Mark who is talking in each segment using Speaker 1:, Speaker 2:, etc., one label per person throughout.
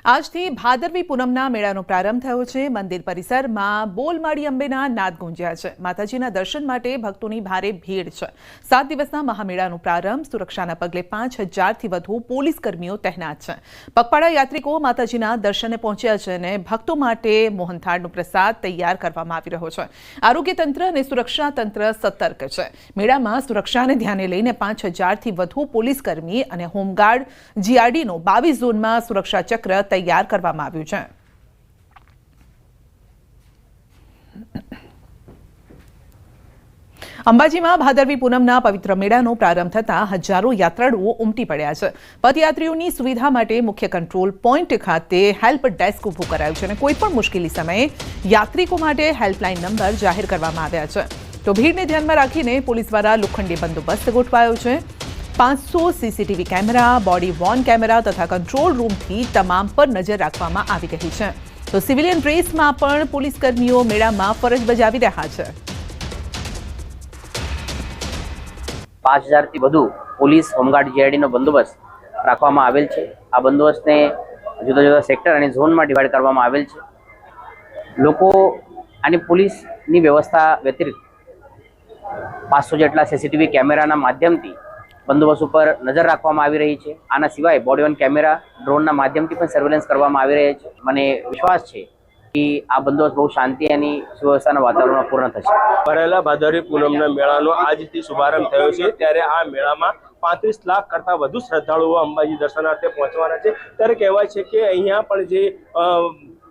Speaker 1: આજથી ભાદરવી પૂનમના મેળાનો પ્રારંભ થયો છે। મંદિર પરિસરમાં બોલમાળી અંબેના નાદ ગુંજ્યા છે। માતાજીના દર્શન માટે ભક્તોની ભારે ભીડ છે। 7 દિવસના મહામેળાનો પ્રારંભ સુરક્ષાના પગલે 5000થી વધુ પોલીસ કર્મીઓ તહેનાત છે। પગપાળા યાત્રિકો માતાજીના દર્શને પહોંચ્યા છે અને ભક્તો માટે મોહનથાળનો પ્રસાદ તૈયાર કરવામાં આવી રહ્યો છે। આરોગ્ય તંત્ર અને સુરક્ષા તંત્ર સતર્ક છે। મેળામાં સુરક્ષાને ધ્યાને લઈને 5000થી વધુ પોલીસ કર્મી અને હોમગાર્ડ જીઆરડીનો 22 ઝોનમાં સુરક્ષા ચક્ર તૈયાર કરવામાં આવ્યું છે। અંબાજીમાં ભાદરવી પૂનમના પવિત્ર મેળાનો પ્રારંભ થતાં હજારો યાત્રાળુઓ ઉમટી પડ્યા છે। પદયાત્રીઓની સુવિધા માટે મુખ્ય કંટ્રોલ પોઈન્ટ ખાતે હેલ્પ ડેસ્ક ઊભું કરાયું છે અને કોઈપણ મુશ્કેલી સમયે યાત્રિકો માટે હેલ્પલાઇન નંબર જાહેર કરવામાં આવ્યા છે। તો ભીડને ધ્યાનમાં રાખીને પોલીસ દ્વારા લોખંડી બંદોબસ્ત ગોઠવાયો છે। 500 CCTV camera, body Warne camera તથા કંટ્રોલ રૂમથી તમામ પર નજર રાખવામાં આવી રહી છે। તો સિવિલિયન ડ્રેસમાં પણ પોલીસ કર્મીઓ મેળામાં ફરજ બજાવી રહ્યા છે।
Speaker 2: 5000થી વધુ પોલીસ હોમગાર્ડ જીઆરડીનો બંદોબસ્ત રાખવામાં આવેલ છે। આ બંદોબસ્તને જુદા જુદા સેક્ટર અને ઝોનમાં ડિવાઈડ કરવામાં આવેલ છે। લોકો અને પોલીસની વ્યવસ્થા વ્યતિરિક્ત 500 જેટલા સીસીટીવી કેમેરાના માધ્યમથી બંદોબસ્ત ઉપર નજર રાખવામાં આવી રહી છે। આના સિવાય બોડી વોર્ન કેમેરા, ડ્રોનના માધ્યમથી પણ સર્વેલન્સ કરવામાં આવી રહ્યા છે। મને વિશ્વાસ છે કે આ બંદોબસ્ત બહુ શાંતિ અને સુવ્યવસ્થાના વાતાવરણમાં પૂર્ણ થશે।
Speaker 3: ભરેલા ભાદરવી પૂનમના મેળાનો આજથી શુભારંભ થયો છે, ત્યારે આ મેળામાં 35 લાખ કરતાં વધુ શ્રદ્ધાળુઓ અંબાજી દર્શનાર્થે પહોંચવાના છે। ત્યારે કહેવાય છે કે અહીંયા પણ જે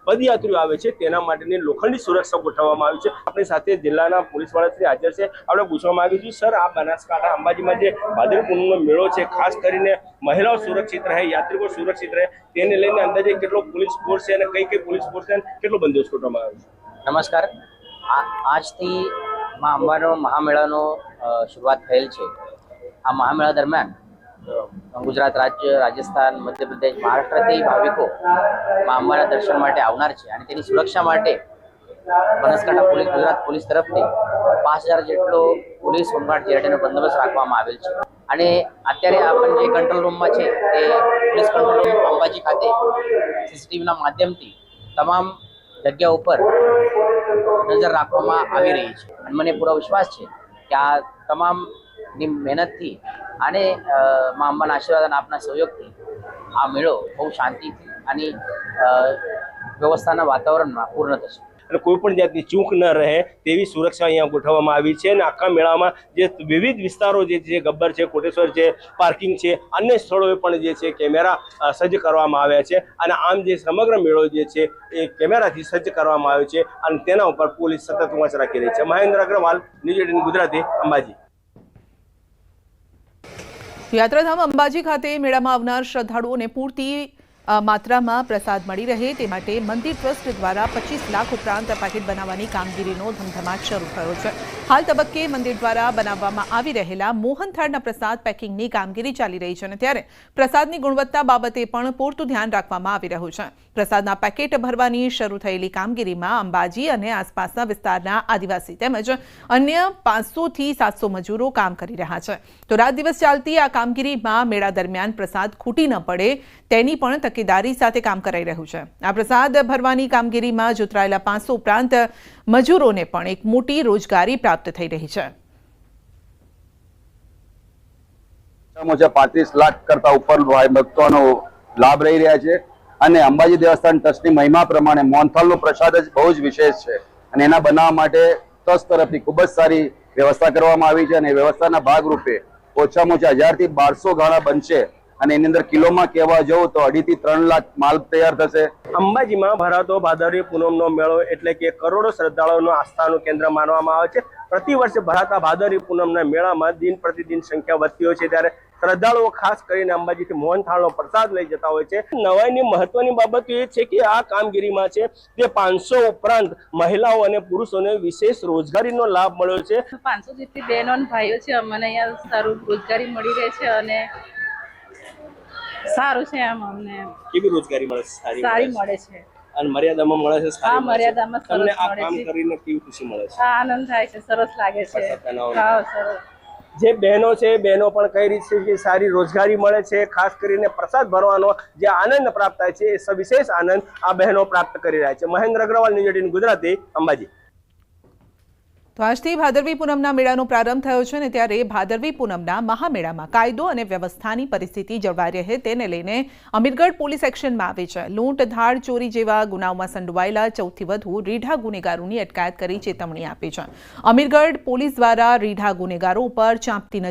Speaker 3: પદયાત્રીઓ આવે છે તેના માટેની લોખંડી સુરક્ષા ગોઠવવામાં આવી છે। આપણી સાથે જિલ્લાના પોલીસ વડા શ્રી હાજર છે। આપણે પૂછવામાં આવ્યું છે, સર, આ બનાસકાંઠા અંબાજીમાં જે ભાદરવી પૂનમનો મેળો છે, ખાસ કરીને મહિલાઓ સુરક્ષિત રહે, યાત્રિકો સુરક્ષિત રહે, તેને લઈને અંદાજે કેટલો પોલીસ ફોર્સ છે અને કઈ પોલીસ ફોર્સ છે, કેટલો બંદોબસ્ત ગોઠવવામાં આવ્યો છે?
Speaker 2: નમસ્કાર। આજથી મા અંબાનો મહામેળાનો શરૂઆત થયેલ છે। આ મહામેળા દરમિયાન ગુજરાત રાજ્ય, રાજસ્થાન, મધ્યપ્રદેશ, મહારાષ્ટ્રથી ભાવિકો મા અંબાના દર્શન માટે આવનાર છે અને તેની સુરક્ષા માટે બનાસકાંઠા પોલીસ, ગુજરાત પોલીસ તરફથી 5000 જેટલો પોલીસ હોમગાર્ડ જીઆરડીનો બંદોબસ્ત રાખવામાં આવેલ છે। અને અત્યારે આપણે જે કંટ્રોલ રૂમમાં છે તે પોલીસ કંટ્રોલ રૂમ અંબાજી ખાતે સીસીટીવીના માધ્યમથી તમામ જગ્યા ઉપર નજર રાખવામાં આવી રહી છે અને મને પૂરો વિશ્વાસ છે કે આ તમામની મહેનતથી અને મા અંબાના આશીર્વાદ અને આપના સહયોગથી આ મેળો બહુ શાંતિથી અને વ્યવસ્થાના વાતાવરણમાં પૂર્ણ થશે
Speaker 3: અને કોઈ પણ જાતની ચૂક ન રહે તેવી સુરક્ષા અહીંયા ગોઠવવામાં આવી છે। અને આખા મેળામાં જે વિવિધ વિસ્તારો જે છે, ગબ્બર છે, કોટેશ્વર છે, પાર્કિંગ છે, અન્ય સ્થળોએ પણ જે છે કેમેરા સજ્જ કરવામાં આવ્યા છે અને આમ જે સમગ્ર મેળો જે છે એ કેમેરાથી સજ્જ કરવામાં આવ્યો છે અને તેના ઉપર પોલીસ સતત વોચ રાખી રહી છે। મહેન્દ્ર અગ્રવાલ, ન્યૂઝ 18 ગુજરાતી, અંબાજી।
Speaker 1: યાત્રાધામ અંબાજી ખાતે મેળામાં આવનાર શ્રદ્ધાળુઓને પૂરતી માત્રામાં પ્રસાદ મળી રહે તે માટે મંદિર ટ્રસ્ટ દ્વારા 25 લાખ ઉપરાંત પેકેટ બનાવવાની કામગીરીનો ધમધમાટ શરૂ થયો છે। હાલ તબક્કે મંદિર દ્વારા બનાવવામાં આવી રહેલા મોહનથાળના પ્રસાદ પેકિંગની કામગીરી ચાલી રહી છે અને ત્યારે પ્રસાદની ગુણવત્તા બાબતે પણ પૂરતું ધ્યાન રાખવામાં આવી રહ્યું છે। પ્રસાદના પેકેટ ભરવાની શરૂ થયેલી કામગીરીમાં અંબાજી અને આસપાસના વિસ્તારના આદિવાસી તેમજ અન્ય 500થી 700 મજૂરો કામ કરી રહ્યા છે। તો રાત દિવસ ચાલતી આ કામગીરીમાં મેળા દરમિયાન પ્રસાદ ખૂટી ન પડે તેની પણ તકેદારી સાથે કામ કરાઈ રહ્યું છે। આ પ્રસાદ ભરવાની કામગીરીમાં જોતરાયેલા 500 ઉપરાંત મજૂરોને પણ એક મોટી રોજગારી પ્રાપ્ત થઈ રહી છે।
Speaker 4: 35 લાખ કરતા ઉપર ભક્તોનો લાભ રહી રહ્યા છે અને અંબાજી દેવસ્થાન ટ્રસ્ટની મહિમા પ્રમાણે મોહનથાળનો પ્રસાદ જ બહુ જ વિશેષ છે અને એના બનાવવા માટે ટ્રસ્ટ તરફથી ખૂબ જ સારી વ્યવસ્થા કરવામાં આવી છે અને વ્યવસ્થાના ભાગરૂપે ઓછામાં ઓછા 1000થી 1200 ગાળા બનશે અને એની અંદર કિલોમાં કહેવા જવું તો 2.5 થી 3 લાખ માલ તૈયાર થશે।
Speaker 3: અંબાજીમાં ભરાતો ભાદરવી પૂનમનો મેળો એટલે કે કરોડો શ્રદ્ધાળુઓનું આસ્થાનું કેન્દ્ર માનવામાં આવે છે। પ્રતિ વર્ષે ભરાતા ભાદરવી પૂનમના મેળામાં દિન પ્રતિદિન સંખ્યા વધતી હોય છે, ત્યારે શ્રદ્ધાળુઓ ખાસ કરીને અંબાજીથી મોહનથાળનો પ્રસાદ લઈ જતા હોય છે। નવાઈની મહત્વની બાબત એ છે કે આ કામગીરીમાં છે તે 500 ઉપરાંત મહિલાઓ અને પુરુષોને વિશેષ રોજગારીનો લાભ મળ્યો છે।
Speaker 5: 500 જેટલી બહેનો અને ભાઈઓ છે, અમને અહીંયા સારું રોજગારી મળી રહે છે અને સારું છે। આમ અમને
Speaker 3: કેવી રોજગારી મળે છે? સારી મળે છે અને મર્યાદામાં મળે છે?
Speaker 5: હા, મર્યાદામાં સરસ
Speaker 3: તમને આ
Speaker 5: મળે
Speaker 3: કામ
Speaker 5: છે।
Speaker 3: કરીને કેવી ખુશી મળે છે?
Speaker 5: આનંદ થાય છે, સરસ લાગે છે। હા, સરસ।
Speaker 3: જે બહેનો છે બહેનો પણ કઈ રીતે સારી રોજગારી મળે છે, ખાસ કરીને પ્રસાદ ભરવાનો જે આનંદ પ્રાપ્ત થાય છે એ સવિશેષ આનંદ આ બહેનો પ્રાપ્ત કરી રહ્યા છે. મહેન્દ્ર અગ્રવાલ, ન્યૂઝ 18 ગુજરાતી, અંબાજી.
Speaker 1: તો આજથી ભાદરવી પૂનમના મેળાનો પ્રારંભ થયો છે અને ત્યારે ભાદરવી પૂનમના મહામેળામાં કાયદો અને વ્યવસ્થાની પરિસ્થિતિ જળવાઈ રહે તેને લઈને અમીરગઢ પોલીસ એક્શનમાં આવી છે. લૂંટ, ધાડ, ચોરી જેવા ગુનાઓમાં સંડોવાયેલા 14 થી વધુ રીઢા ગુનેગારોની અટકાયત કરી ચેતવણી આપી છે. અમીરગઢ પોલીસ દ્વારા રીઢા ગુનેગારો ઉપર ચાંપતી નજર